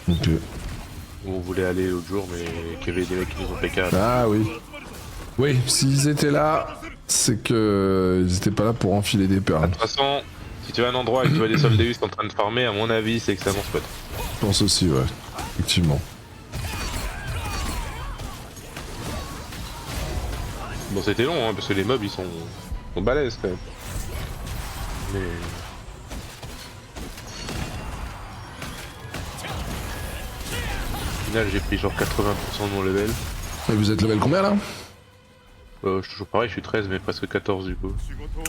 Ok. Où on voulait aller l'autre jour, mais qu'il y avait des mecs qui nous ont PK. Ah oui. Oui, s'ils étaient là, c'est que ils étaient pas là pour enfiler des De perles. toute façon, si tu vas à un endroit et que tu vois des Soldeus en train de farmer, à mon avis, c'est extrêmement spot. Je pense aussi, ouais. Effectivement. Bon, c'était long, hein, parce que les mobs ils sont balèzes quand même. Mais. Au final, j'ai pris genre 80% de mon level. Et vous êtes level combien là? Je suis toujours pareil, je suis 13, mais presque 14 du coup.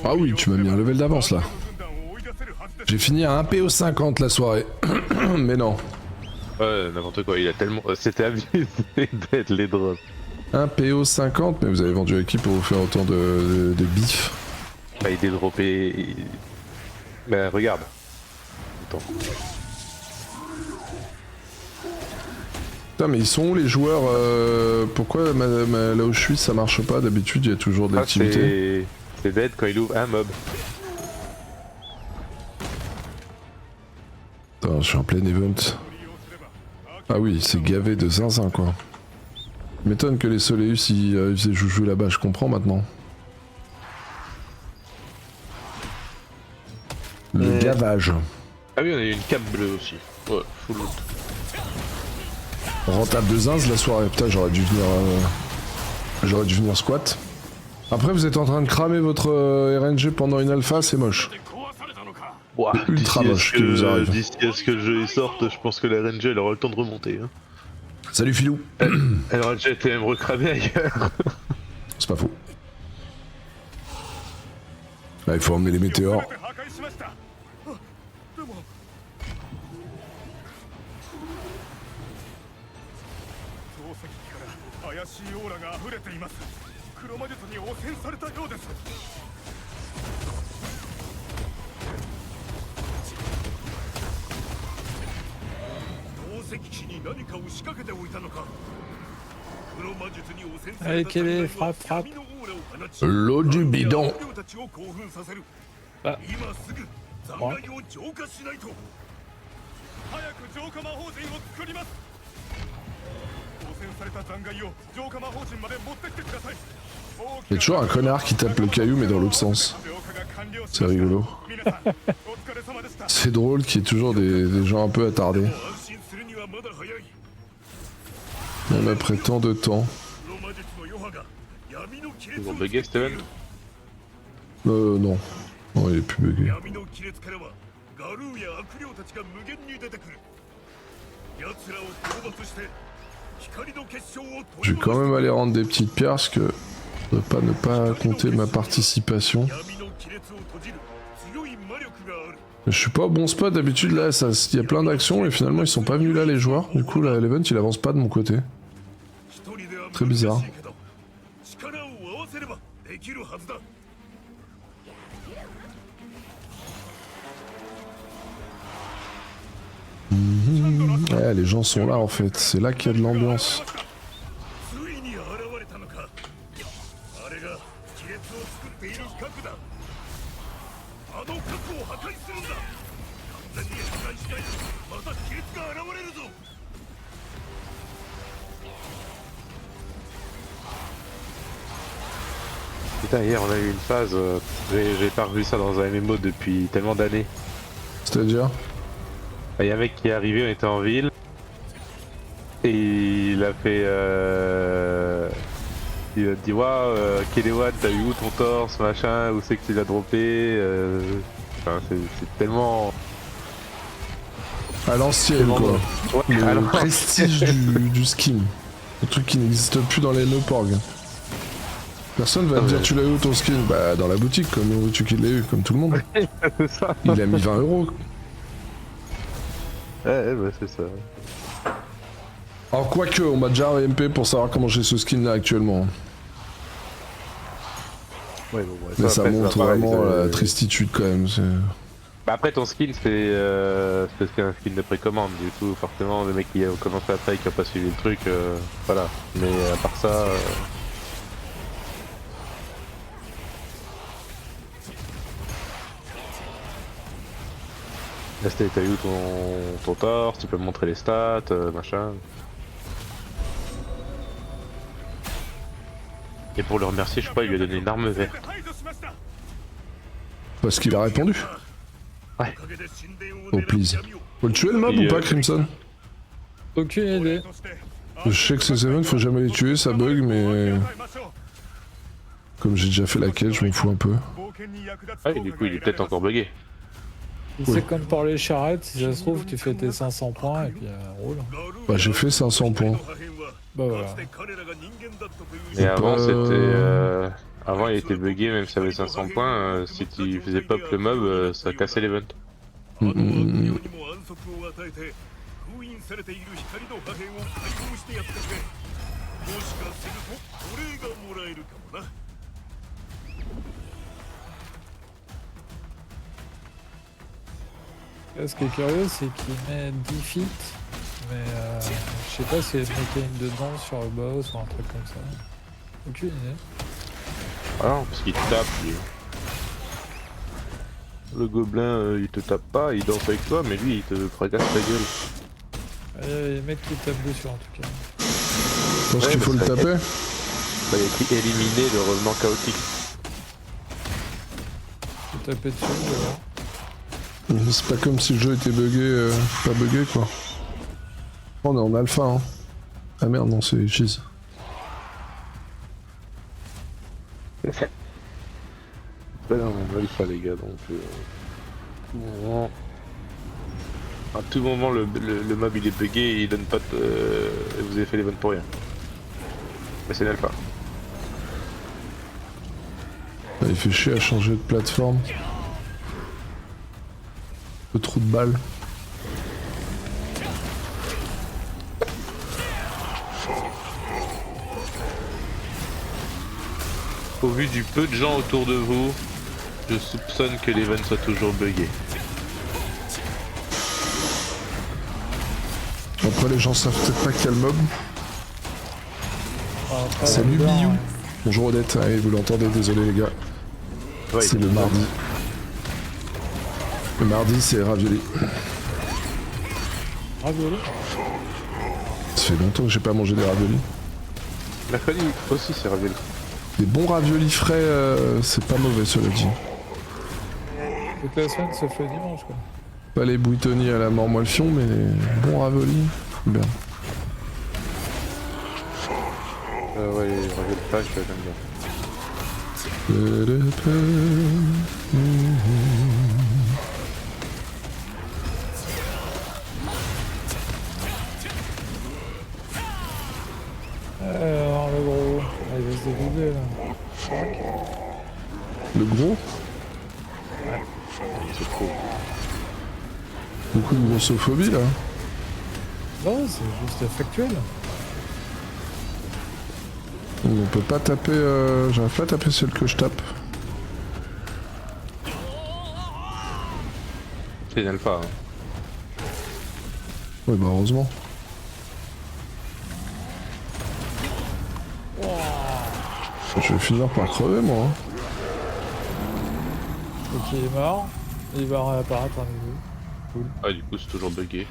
Ah oui, tu m'as mis un level d'avance là. J'ai fini à 1 PO 50 la soirée. Mais non. Ouais, n'importe quoi, il a tellement. C'était abusé d'être les drops. 1 PO 50, mais vous avez vendu l'équipe pour vous faire autant de bif. Bah, il est droppé. Bah, regarde. Attends. Putain, mais ils sont où les joueurs pourquoi là où je suis ça marche pas? D'habitude il y a toujours Ah, d'activité. c'est dead quand il ouvre un mob. Attends, je suis en plein event. Ah oui, c'est gavé de zinzin quoi. M'étonne que les Soleus ils faisaient joujou là-bas, je comprends maintenant. Le gavage. Ah oui, on a eu une cape bleue aussi. Ouais, full loot. Rentable de zinz la soirée, putain j'aurais dû venir squat. Après vous êtes en train de cramer votre RNG pendant une alpha, c'est moche. Ouah, Ultra moche qui vous arrive. D'ici à ce que le jeu sorte, je pense que la RNG elle aura le temps de remonter. Hein. Salut Filou. Elle aura déjà été même recramée ailleurs. C'est pas faux. Là il faut emmener les météores. Allez, Kélé, frappe, frappe. L'eau du bidon. Ah. Ouais. Il y a toujours un connard qui tape le caillou mais dans l'autre sens. C'est rigolo. C'est drôle qu'il y ait toujours des gens un peu attardés. Même après tant de temps. Ils ont bugué Steven. Non. Non, il est plus bugué. Je vais quand même aller rendre des petites pierres parce que ne pas compter ma participation. Je suis pas au bon spot d'habitude là, il y a plein d'actions et finalement ils sont pas venus là les joueurs. Du coup là l'event il avance pas de mon côté. Très bizarre. Ouais, les gens sont là en fait, c'est là qu'il y a de l'ambiance. Putain, hier on a eu une phase, j'ai pas revu ça dans un MMO depuis tellement d'années. C'est-à-dire? Il y a un mec qui est arrivé, on était en ville, et il a fait. Il a dit waouh, Kéléwan, t'as eu où ton torse, machin, où c'est que tu l'as droppé Enfin, c'est tellement. À l'ancienne quoi. Ouais, Le prestige du skin. Le truc qui n'existe plus dans les no-porg. Personne va te dire tu l'as eu où ton skin? Bah dans la boutique, comme veux-tu qu'il l'ait eu, comme tout le monde. C'est ça. Il a mis 20 €. Ouais, bah c'est ça. Alors quoique, on m'a déjà MP pour savoir comment j'ai ce skin là actuellement. Ouais, bon, ouais, Mais ça après, montre pareil, vraiment la tristitude quand même. Bah après ton skin c'est un skin de précommande, du coup forcément le mec qui a commencé après qui a pas suivi le truc, voilà. Mais à part ça. Là, t'as eu ton torse, tu peux me montrer les stats, machin. Et pour le remercier, je crois, il lui a donné une arme verte. parce qu'il a répondu. Ouais. Oh please. Faut le tuer le mob Et, ou pas, Crimson? Aucune idée. Je sais que ces events, faut jamais les tuer, ça bug, mais... Comme j'ai déjà fait la quête, je m'en fous un peu. Ah, et du coup, il est peut-être encore bugué. C'est comme pour les charrettes, si ça se trouve, tu fais tes 500 points et puis roule. Bah j'ai fait 500 points. Bah voilà. Et avant, pas- c'était. Avant, il était bugué, même si ça avait 500 points. Si tu faisais pop le mob, ça cassait l'event. Mm, mm, mm. 封印されている光の破片を解放してやってくれ。もしかするとお礼がもらえるかもな。Ce qui est curieux, c'est qu'il met 10 feats, mais je sais pas s'il y a une mécanique dedans sur le boss ou un truc comme ça. Aucune idée. Ah non, parce qu'il te tape, lui. Le gobelin, il te tape pas, il danse avec toi, mais lui, il te fracasse ta gueule. Il y a des mecs qui tapent dessus en tout cas. Je pense qu'il faut le taper. Bah, il y a écrit éliminer le revenant chaotique. Faut taper dessus, voilà. C'est pas comme si le jeu était bugué, pas bugué quoi. On est en alpha hein. Ah merde non c'est cheese. Pas dans mon alpha les gars, donc à tout moment le mob il est bugué et il donne pas de... vous avez fait les bonnes pour rien. Mais c'est l'alpha. Ah, il fait chier à changer de plateforme. Un peu trop de balles. Au vu du peu de gens autour de vous, je soupçonne que l'event soit toujours buggé. Après les gens savent peut-être pas qu'il y a le mob. Après, Salut là, Biou. Bonjour Odette, ah, vous l'entendez, désolé les gars. Ouais, C'est le mardi. Le mardi c'est ravioli. ravioli. Ça fait longtemps que j'ai pas mangé des raviolis. Mercredi aussi c'est ravioli. Des bons raviolis frais, c'est pas mauvais cela dit. Toute la semaine se fait dimanche quoi. Pas les bouitonnés à la mort moelle-fion, mais les bons raviolis, bien. Ouais, les raviolis flash, j'aime bien. Alors le gros, ah, il va se déguiser là. Le gros, C'est trop. beaucoup de grossophobie là. Non, c'est juste factuel. Donc, on peut pas taper, j'arrive pas à taper celle que je tape. C'est une alpha. Hein. Ouais bah heureusement. Je vais finir par crever moi. Hein. Donc il est mort, il va réapparaître à nouveau. Cool. Ah du coup c'est toujours bugué.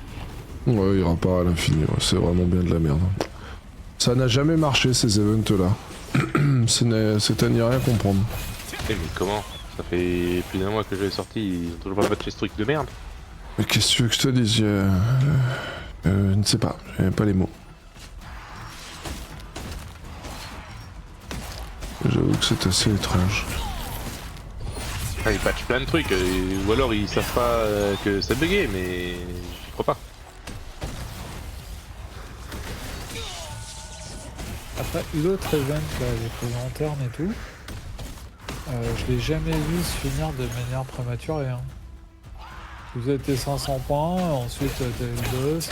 Ouais, il ira pas à l'infini, ouais, c'est vraiment bien de la merde. Ça n'a jamais marché ces events là. C'est à n'y rien comprendre. Eh mais comment? Ça fait plus d'un mois que je l'ai sorti, ils ont toujours pas battu ce truc de merde. Mais qu'est-ce que tu veux que je te dise je ne sais pas, j'ai pas les mots. J'avoue que c'est assez étrange. Ah, ils patchent plein de trucs, ou alors ils savent pas que ça bugué, mais j'y crois pas. Après, l'autre event, là, les prises lanternes et tout, je l'ai jamais vu se finir de manière prématurée. Hein. Vous avez tes 500 points, ensuite t'as le boss,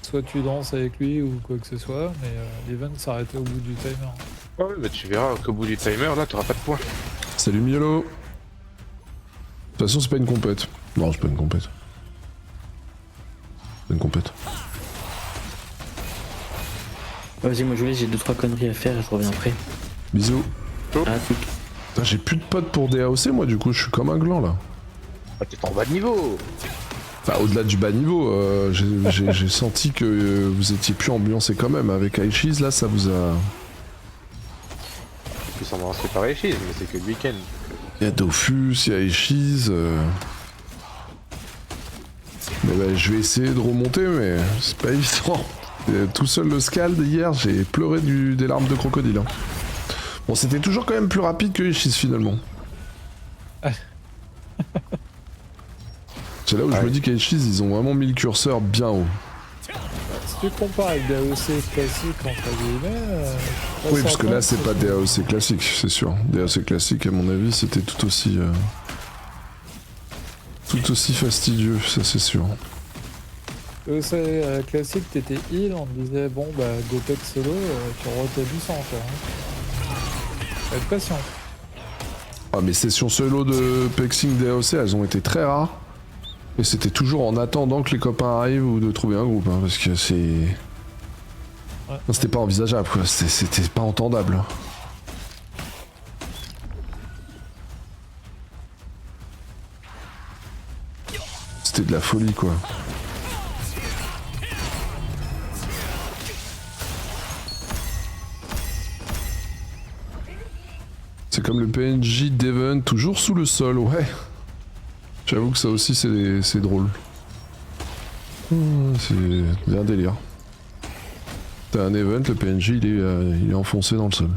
soit tu danses avec lui ou quoi que ce soit, mais l'event s'arrêtait au bout du timer. Ouais, bah tu verras qu'au bout du timer, là, t'auras pas de points. Salut Mielo. De toute façon c'est pas une compète. Non c'est pas une compète. C'est une compète. Vas-y, moi je vous laisse, j'ai 2-3 conneries à faire et je reviens après. Bisous. Ah, tout. Putain, j'ai plus de potes pour DAOC moi du coup je suis comme un gland là. Ah, t'es trop bas de niveau. Enfin, au-delà du bas niveau, j'ai senti que vous étiez plus ambiancé quand même. Avec Aishis, là, ça vous a... Ils sont lancés par les chiffres, mais c'est que le week-end. Il y a Dofus, il y a Aishis. Mais bah, je vais essayer de remonter, mais c'est pas évident. Tout seul le Scald, hier, j'ai pleuré des larmes de crocodile. Hein. Bon, c'était toujours quand même plus rapide que Aishis, finalement. C'est là où je me dis qu'Aishis, ils ont vraiment mis le curseur bien haut. Si tu compares avec des AOC classiques, entre guillemets... Oui, parce que là, c'est pas des AOC classiques, c'est sûr. Des AOC classiques, à mon avis, c'était tout aussi fastidieux, ça c'est sûr. AOC classique, t'étais heal, on te disait, bon, bah, deux pets solo, tu rotais du sang, quoi. Faut être patient. Ah, mes sessions solo de Pexing des AOC, elles ont été très rares. Et c'était toujours en attendant que les copains arrivent ou de trouver un groupe, hein, parce que c'est... Ouais. Non, c'était pas envisageable, quoi. C'était pas entendable. C'était de la folie, quoi. C'est comme le PNJ d'Even, toujours sous le sol, ouais. J'avoue que ça aussi c'est drôle. C'est un délire. T'as un event, le PNJ il est enfoncé dans le sol.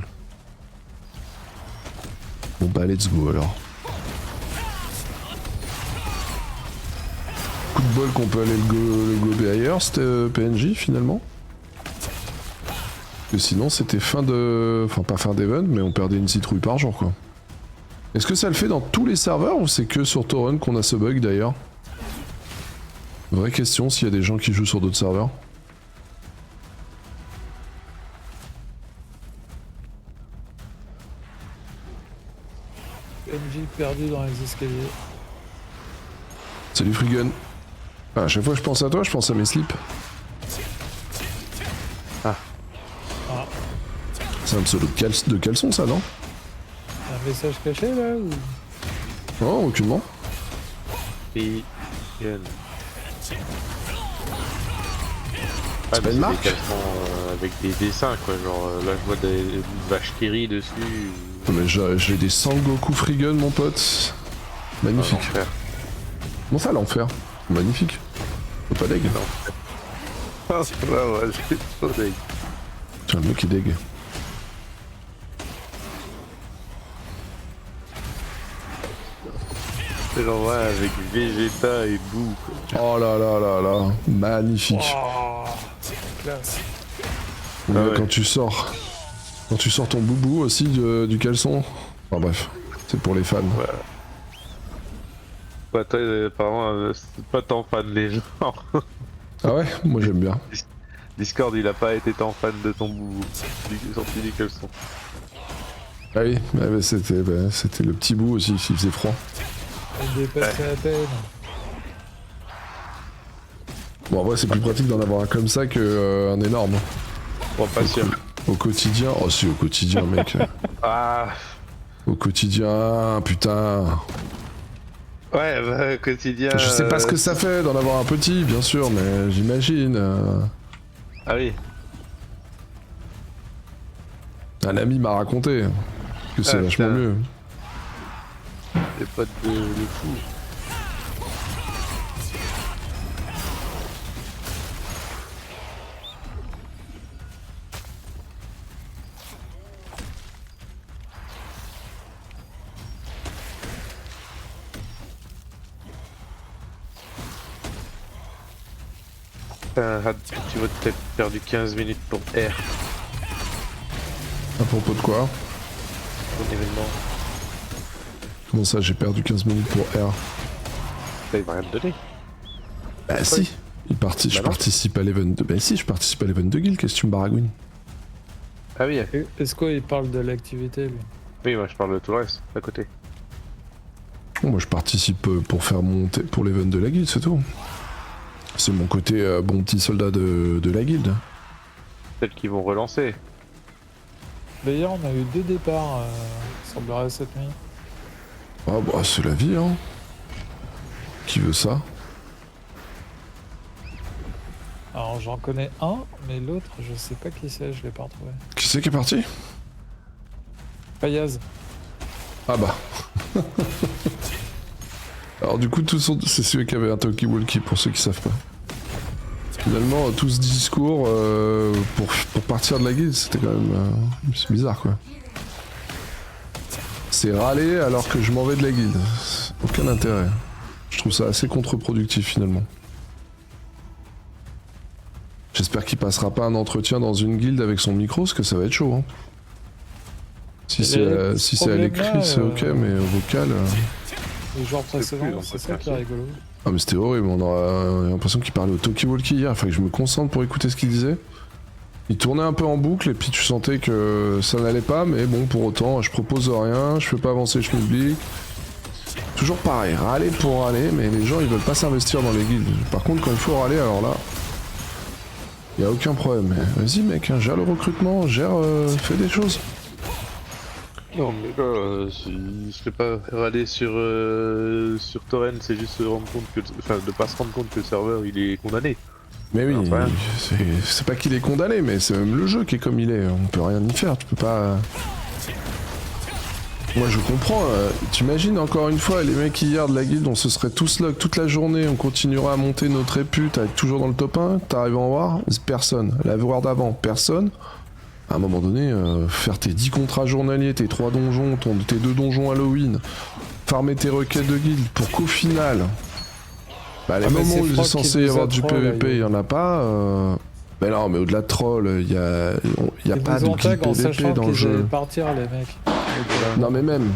Bon bah let's go alors. Coup de bol qu'on peut aller le gober ailleurs, c'était PNJ finalement. Et sinon c'était fin de... Enfin pas fin d'event, mais on perdait une citrouille par jour quoi. Est-ce que ça le fait dans tous les serveurs ou c'est que sur Torrent qu'on a ce bug d'ailleurs? Vraie question s'il y a des gens qui jouent sur d'autres serveurs. MJ perdu dans les escaliers. Salut Frigun. Ah, à chaque fois que je pense à toi, je pense à mes slips. Ah. Ah. C'est un pseudo de caleçon ça, non? Un message caché là ou... Non, aucunement. Et... C'est pas une marque? Des caleçons, avec des dessins quoi, genre là je vois des vaches Kiri dessus. Mais j'ai des Sangoku Frigun mon pote. Magnifique. L'enfer. Comment ça l'enfer? Magnifique. Faut pas deg. Ah c'est pas vrai, j'ai trop deg. Tiens, le mec est deg. C'est genre ouais, avec Vegeta et Boo quoi. Oh là là là là. Magnifique. Oh, classe. Mais Ah ouais. Quand tu sors ton boubou aussi du caleçon. Enfin bref, c'est pour les fans. Ouais. Ouais, toi apparemment c'est pas tant fan les gens. Ah ouais, moi j'aime bien. Discord il a pas été tant fan de ton boubou, sorti du caleçon. Ah oui, ouais, c'était le petit bout aussi, il faisait froid. Il dépasse la peine. Bon en vrai c'est plus pratique d'en avoir un comme ça que un énorme. Bon pas sûr. Au quotidien, oh si au quotidien mec. Ah Au quotidien, putain. ouais bah quotidien. Je sais pas ce que ça fait d'en avoir un petit, bien sûr, mais j'imagine. Ah oui. Un ami m'a raconté que c'est Ah, vachement putain. mieux. Des potes de fou. Tu vas peut-être perdu 15 minutes pour R, À propos de quoi? ton événement. Comment ça, j'ai perdu 15 minutes pour R? Ça il va rien te donner. Bah si, je non. participe à l'event de... Bah si, je participe à l'event de guild, qu'est-ce que tu me baragouines? Ah oui, Est-ce qu'il parle de l'activité lui? oui moi je parle de tout le reste, à côté. Bon, moi je participe pour faire monter... pour l'event de la guilde, c'est tout. C'est mon côté bon petit soldat de la guilde. Peut-être qu'ils vont relancer. D'ailleurs, on a eu 2 départs, semblerait cette nuit. Ah bah c'est la vie, hein. Qui veut ça? Alors j'en connais un, mais l'autre, je sais pas qui c'est, je l'ai pas retrouvé. Qui c'est qui est parti? Payaz. Ah bah. Alors du coup, c'est celui qui avait un talkie-walkie pour ceux qui savent pas. Finalement, tout ce discours pour partir de la guilde, c'était quand même... c'est bizarre quoi. C'est râler alors que je m'en vais de la guilde. Aucun intérêt. Je trouve ça assez contre-productif finalement. J'espère qu'il passera pas un entretien dans une guilde avec son micro, parce que ça va être chaud. Hein. Si c'est à l'écrit, c'est ok, mais au vocal... Les joueurs précédents, plus, c'est ça qui est rigolo. Ah mais c'était horrible, on a l'impression qu'il parlait au talkie-walkie hier, il fallait que je me concentre pour écouter ce qu'il disait. Il tournait un peu en boucle et puis tu sentais que ça n'allait pas, mais bon, pour autant, je propose rien, je fais pas avancer le schmilblick. Toujours pareil, râler pour râler, mais les gens ils veulent pas s'investir dans les guildes. Par contre, quand il faut râler, alors là, y a aucun problème. Vas-y mec, hein, gère le recrutement, fais des choses. Non mais là, je serais pas râler sur Torrent, c'est juste se rendre compte que, enfin, de pas se rendre compte que le serveur il est condamné. Mais oui, Enfin, c'est pas qu'il est condamné, mais c'est même le jeu qui est comme il est. On peut rien y faire, tu peux pas... Moi je comprends, t'imagines encore une fois, les mecs hier de la guilde, on se serait tous log toute la journée, on continuera à monter notre répute, à être toujours dans le top 1, t'arrives en war, personne. La war d'avant, personne. À un moment donné, faire tes 10 contrats journaliers, tes 3 donjons, tes 2 donjons Halloween, farmer tes requêtes de guilde pour qu'au final, bah, les moments où il est censé y avoir du PVP, il y en a pas. Mais non, mais au-delà de troll, il y a pas de guilde PVP dans le jeu. Partir les mecs. Non mais même,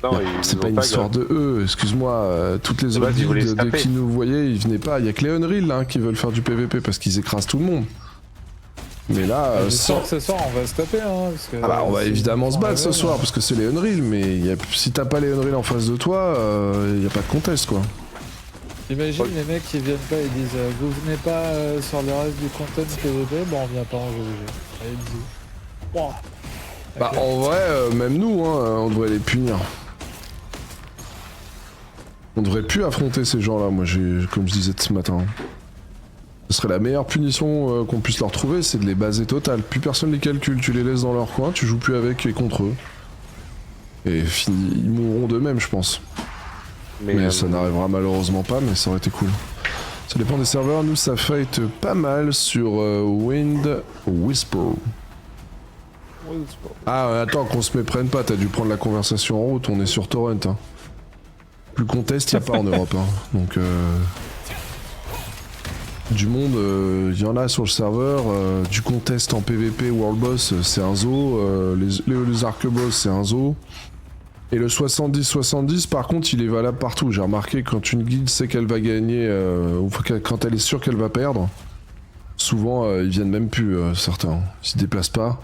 non, c'est pas une histoire de eux, excuse-moi, toutes les autres guildes de qui nous voyaient, ils venaient pas, il y a que les Unreal hein, qui veulent faire du PVP parce qu'ils écrasent tout le monde. Mais là, ce soir on va se taper hein, parce que, ah bah on va évidemment se battre ce soir parce que c'est les Unreal, mais si t'as pas les Unreal en face de toi, y a pas de contest quoi. Imagine les mecs qui viennent pas et disent vous venez pas sur le reste du content PVP, bon on vient pas en GVG. Allez bisous. Wow. Bah en vrai, même nous, hein, on devrait les punir. On devrait plus affronter ces gens-là, moi comme je disais ce matin. Ce serait la meilleure punition qu'on puisse leur trouver, c'est de les baser total. Plus personne les calcule, tu les laisses dans leur coin, tu joues plus avec et contre eux. Et ils mourront d'eux-mêmes, je pense. Mais ça n'arrivera malheureusement pas, mais ça aurait été cool. Ça dépend des serveurs, nous ça fight pas mal sur Wind Whisper. Ah attends, qu'on se méprenne pas, t'as dû prendre la conversation en route, on est sur Torrent. Hein. Plus contest, y a pas en Europe. Hein. Donc du monde, il y en a sur le serveur. Du contest en PVP World Boss, c'est un zoo. Les Arqueboss, c'est un zoo. Et le 70-70, par contre, il est valable partout. J'ai remarqué quand une guilde sait qu'elle va gagner, ou quand elle est sûre qu'elle va perdre, souvent ils viennent même plus, certains. Ils se déplacent pas.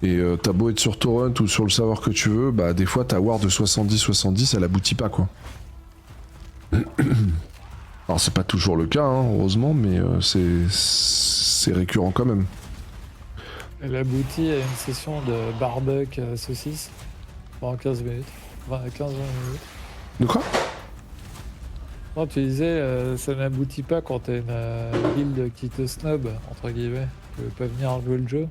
Et t'as beau être sur Torrent ou sur le serveur que tu veux, bah des fois ta war de 70-70 elle aboutit pas quoi. Alors c'est pas toujours le cas, hein, heureusement, mais c'est récurrent quand même. Elle aboutit à une session de barbecue saucisse pendant 15 minutes. 15-20 minutes. De quoi? Non, tu disais, ça n'aboutit pas quand t'as une guilde qui te snob, entre guillemets, qui veut pas venir jouer le jeu.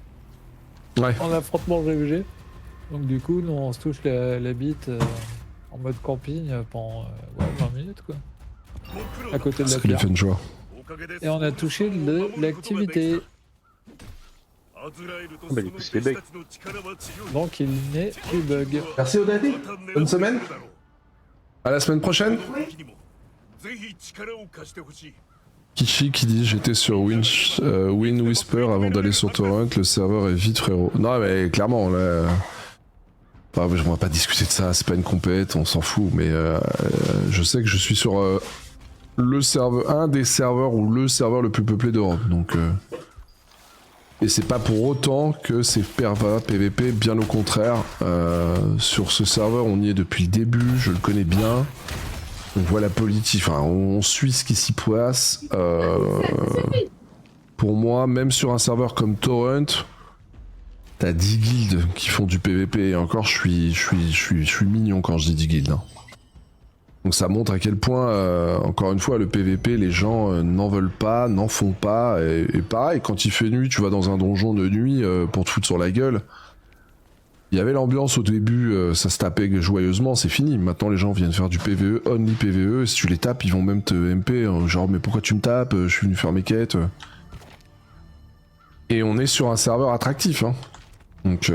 Ouais. En affrontement GVG. Donc du coup, nous on se touche la bite en mode camping pendant 20 minutes quoi. À côté de la Ça lui pierre. fait une joie. Et on a touché de l'activité. Bah du coup c'est des bugs. Donc il n'est plus bug. Merci Odadi, bonne semaine. À la semaine prochaine. Kichi qui dit j'étais sur Wind Whisper avant d'aller sur Torrent, le serveur est vide frérot. Non mais clairement là... Enfin, on va pas discuter de ça, c'est pas une compète, on s'en fout, mais je sais que je suis sur le serveur, un des serveurs ou le serveur le plus peuplé d'Europe, donc... Et c'est pas pour autant que c'est perva PVP, bien au contraire. Sur ce serveur on y est depuis le début, je le connais bien. On voit la politique, enfin on suit ce qui s'y passe. Pour moi, même sur un serveur comme Torrent, t'as 10 guildes qui font du PVP et encore je suis mignon quand je dis 10 guildes. Hein. Donc ça montre à quel point, encore une fois, le PVP, les gens n'en veulent pas, n'en font pas. Et pareil, quand il fait nuit, tu vas dans un donjon de nuit pour te foutre sur la gueule. Il y avait l'ambiance au début, ça se tapait joyeusement, c'est fini. Maintenant les gens viennent faire du PVE, only PVE, et si tu les tapes, ils vont même te MP, genre mais pourquoi tu me tapes, je suis venu faire mes quêtes. Et on est sur un serveur attractif, hein. Donc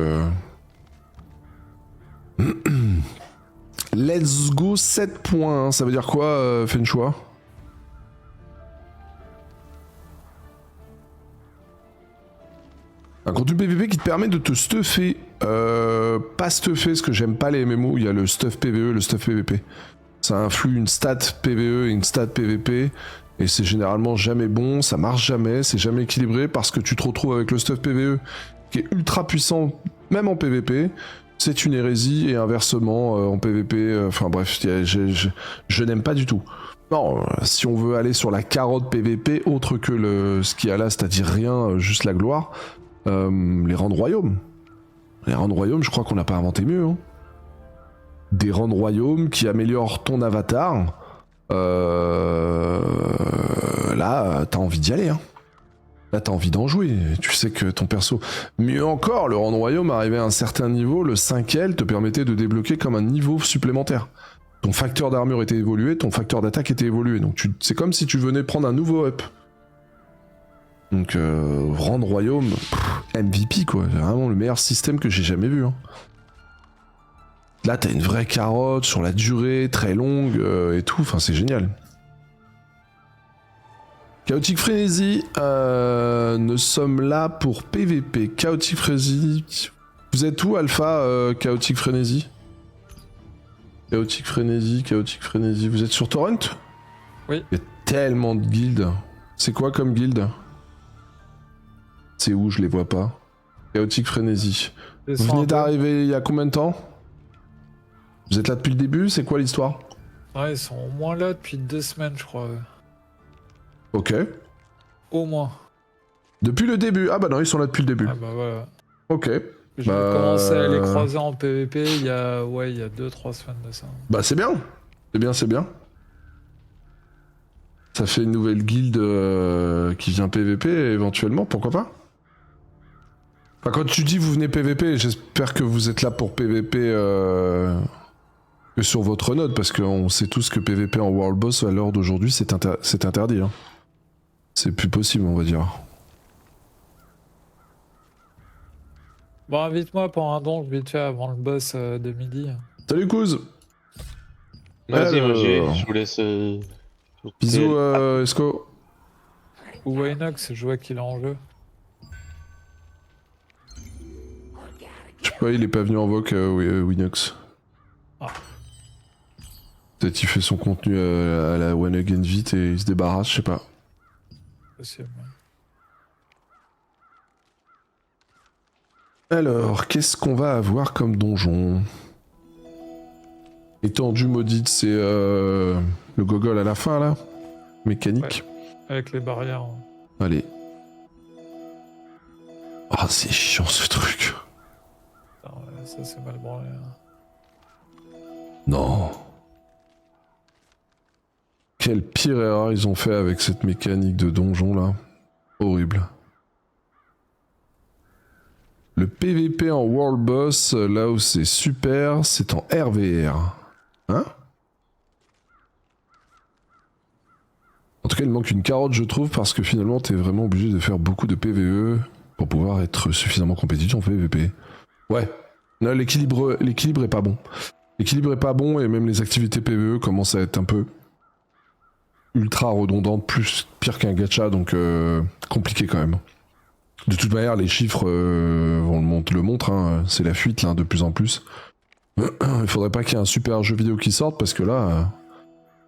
let's go 7 points, hein. Ça veut dire quoi, Fenchua? Un contenu PVP qui te permet de te stuffer. Pas stuffer, parce que j'aime pas les MMO, il y a le stuff PVE, le stuff PVP. Ça influe une stat PVE et une stat PVP, et c'est généralement jamais bon, ça marche jamais, c'est jamais équilibré, parce que tu te retrouves avec le stuff PVE qui est ultra puissant, même en PVP. C'est une hérésie, et inversement, en PVP, enfin bref, je n'aime pas du tout. Non, si on veut aller sur la carotte PVP, autre que ce qu'il y a là, c'est-à-dire rien, juste la gloire, les rangs de royaume. Les rangs de royaume, je crois qu'on n'a pas inventé mieux. Hein. Des rangs de royaume qui améliorent ton avatar. Là, t'as envie d'y aller. Hein. Là, t'as envie d'en jouer. Tu sais que ton perso... Mieux encore, le rang de royaume, arrivé à un certain niveau, le 5L te permettait de débloquer comme un niveau supplémentaire. Ton facteur d'armure était évolué, ton facteur d'attaque était évolué. Donc c'est comme si tu venais prendre un nouveau up. Donc, rang de royaume, MVP quoi, c'est vraiment le meilleur système que j'ai jamais vu. Hein. Là, t'as une vraie carotte sur la durée, très longue et tout, enfin c'est génial. Chaotic Frenzy, nous sommes là pour PVP. Chaotic Frenzy, vous êtes où Alpha Chaotic Frenzy? Chaotic Frenzy, vous êtes sur Torrent? Oui. Il y a tellement de guildes. C'est quoi comme guilde? C'est où? Je les vois pas. Chaotic Frenzy. Vous venez d'arriver il y a combien de temps? Vous êtes là depuis le début? C'est quoi l'histoire? Ouais, ils sont au moins là depuis 2 semaines, je crois. Ok. Au moins. Depuis le début? Ah bah non, ils sont là depuis le début. Ah bah voilà. Ok. J'ai commencé à les croiser en PVP il y a 2-3 semaines de ça. Bah c'est bien. C'est bien. Ça fait une nouvelle guilde qui vient PVP éventuellement, pourquoi pas? Enfin, quand tu dis vous venez PVP, j'espère que vous êtes là pour PVP que sur votre node, parce qu'on sait tous que PVP en World Boss à l'heure d'aujourd'hui c'est interdit. Hein. C'est plus possible, on va dire. Bon, invite-moi pour un don vite fait avant le boss de midi. Salut Kouz. Vas-y, moi je vous laisse. Bisous Esco. Ou Waynox, je vois qu'il est en jeu. Je sais pas, il est pas venu en voc Winox. Ah. Peut-être il fait son contenu à la One Again vite et il se débarrasse, je sais pas. Possible. Alors, qu'est-ce qu'on va avoir comme donjon? Étendue maudite, c'est le gogol à la fin là? Mécanique. Ouais, avec les barrières. Allez. Ah, c'est chiant ce truc. Putain, ouais, ça c'est mal branlé. Non. Quelle pire erreur ils ont fait avec cette mécanique de donjon là. Horrible. Le PVP en World Boss, là où c'est super, c'est en RVR. Hein? En tout cas, il manque une carotte, je trouve, parce que finalement, t'es vraiment obligé de faire beaucoup de PVE pour pouvoir être suffisamment compétitif en PVP. Ouais. Là, l'équilibre est pas bon. L'équilibre est pas bon et même les activités PVE commencent à être un peu ultra redondantes, pire qu'un gacha, donc compliqué quand même. De toute manière, les chiffres le montrent, hein, c'est la fuite là, de plus en plus. Il faudrait pas qu'il y ait un super jeu vidéo qui sorte parce que là,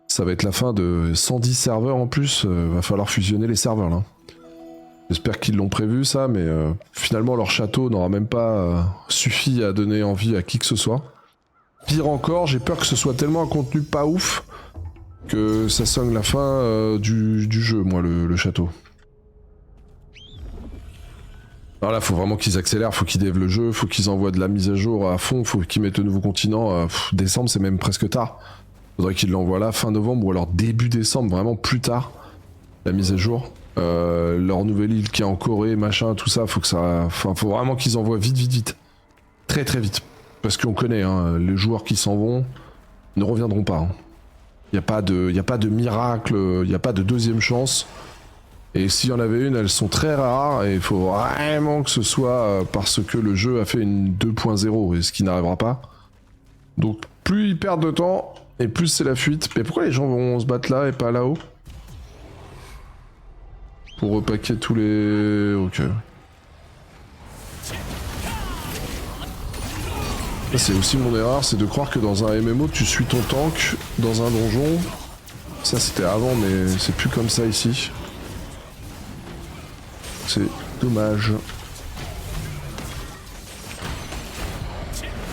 ça va être la fin de 110 serveurs en plus. Va falloir fusionner les serveurs là. J'espère qu'ils l'ont prévu ça, mais finalement leur château n'aura même pas suffi à donner envie à qui que ce soit. Pire encore, j'ai peur que ce soit tellement un contenu pas ouf que ça sonne la fin du jeu, moi, le château. Alors là, faut vraiment qu'ils accélèrent, faut qu'ils dévent le jeu, faut qu'ils envoient de la mise à jour à fond, faut qu'ils mettent de nouveaux continents. Décembre, c'est même presque tard. Faudrait qu'ils l'envoient là fin novembre ou alors début décembre, vraiment plus tard, la mise à jour. Leur nouvelle île qui est en Corée, machin, tout ça, faut vraiment qu'ils envoient vite. Très vite. Parce qu'on connaît, hein, les joueurs qui s'en vont ne reviendront pas. Hein. Y a pas de miracle, y a pas de deuxième chance. Et s'il y en avait une, elles sont très rares et il faut vraiment que ce soit parce que le jeu a fait une 2.0 et ce qui n'arrivera pas. Donc plus ils perdent de temps et plus c'est la fuite. Mais pourquoi les gens vont se battre là et pas là-haut? Pour repaquer tous les... Ok. C'est aussi mon erreur, c'est de croire que dans un MMO tu suis ton tank dans un donjon. Ça c'était avant mais c'est plus comme ça ici. C'est dommage.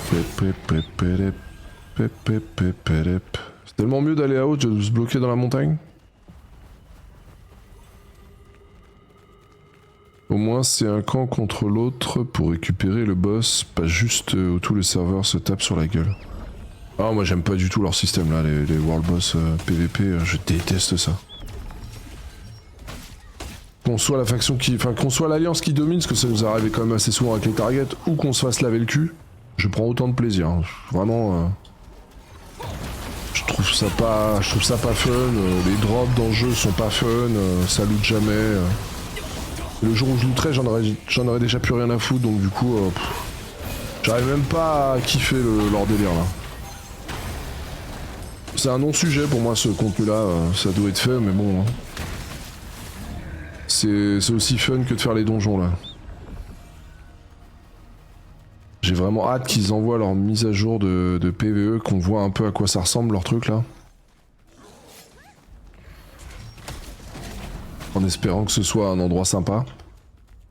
C'est tellement mieux d'aller à haut que de se bloquer dans la montagne. Au moins c'est un camp contre l'autre pour récupérer le boss, pas juste où tout le serveur se tape sur la gueule. Ah moi j'aime pas du tout leur système là, les World Boss PVP, je déteste ça. Qu'on soit la faction qui... Enfin qu'on soit l'alliance qui domine, parce que ça nous arrive quand même assez souvent avec les targets, ou qu'on se fasse laver le cul, je prends autant de plaisir. Hein. Vraiment... Je trouve ça pas fun, les drops dans le jeu sont pas fun, ça loot jamais. Le jour où je looterai, j'en aurais déjà plus rien à foutre, donc du coup, j'arrive même pas à kiffer leur délire là. C'est un non-sujet pour moi ce contenu là, ça doit être fait, mais bon. Hein. C'est aussi fun que de faire les donjons là. J'ai vraiment hâte qu'ils envoient leur mise à jour de PvE, qu'on voit un peu à quoi ça ressemble leur truc là. En espérant que ce soit un endroit sympa,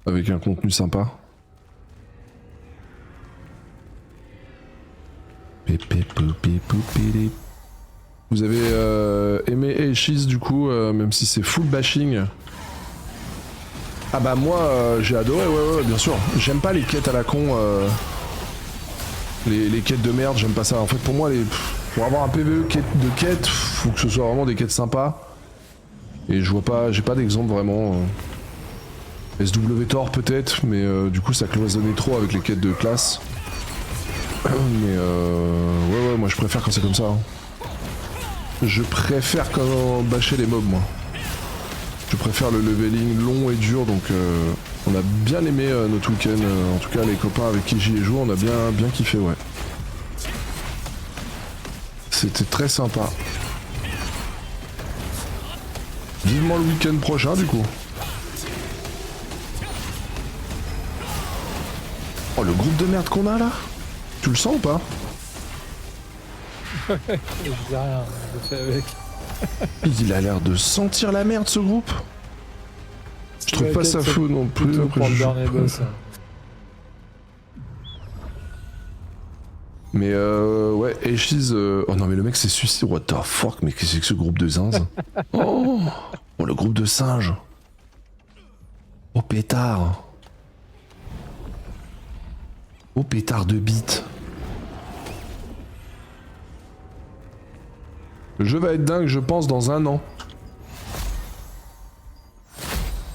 avec un contenu sympa. Vous avez aimé Aegis du coup, même si c'est full bashing. Ah bah moi j'ai adoré, ouais bien sûr. J'aime pas les quêtes à la con, les quêtes de merde, j'aime pas ça. En fait pour moi, pour avoir un PvE de quêtes, faut que ce soit vraiment des quêtes sympas. Et je vois pas, j'ai pas d'exemple vraiment. SW Tor peut-être, mais du coup ça cloisonnait trop avec les quêtes de classe. Mais ouais, moi je préfère quand c'est comme ça. Hein. Je préfère quand bâcher les mobs moi. Je préfère le leveling long et dur, donc on a bien aimé notre week-end. En tout cas les copains avec qui j'y ai joué, on a bien kiffé, ouais. C'était très sympa. Vivement le week-end prochain du coup. Oh le groupe de merde qu'on a là. Tu le sens ou pas? Je dis rien, je fais avec. Il a l'air de sentir la merde ce groupe. Je trouve pas ça fou non plus. Pour le dernier boss. Mais ouais, Aegis... Oh non mais le mec s'est suicidé, what the fuck, mais qu'est-ce que c'est que ce groupe de zinzes? Oh le groupe de singes. Oh pétard. Oh pétard de bite. Le jeu va être dingue je pense dans 1 an.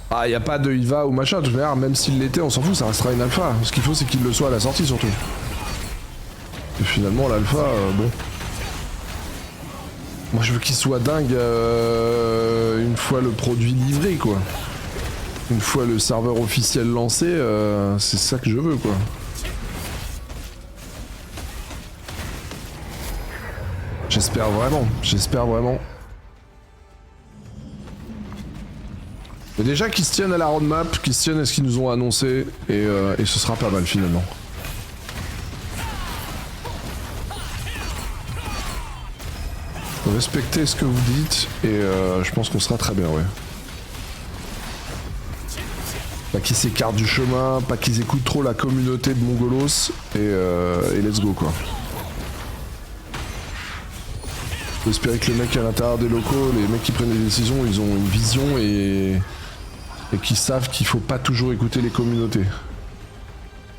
Ah y a pas de il va ou machin, de toute manière même s'il l'était on s'en fout, ça restera une alpha. Ce qu'il faut c'est qu'il le soit à la sortie surtout. Et finalement l'alpha, bon. Moi je veux qu'il soit dingue une fois le produit livré quoi. Une fois le serveur officiel lancé, c'est ça que je veux quoi. J'espère vraiment. Mais déjà qu'ils se tiennent à la roadmap, qu'ils se tiennent à ce qu'ils nous ont annoncé, et ce sera pas mal finalement. Respectez ce que vous dites, et je pense qu'on sera très bien, ouais. Pas qu'ils s'écartent du chemin, pas qu'ils écoutent trop la communauté de Mongolos, et let's go quoi. Faut espérer que les mecs à l'intérieur des locaux, les mecs qui prennent des décisions, ils ont une vision et qu'ils savent qu'il faut pas toujours écouter les communautés.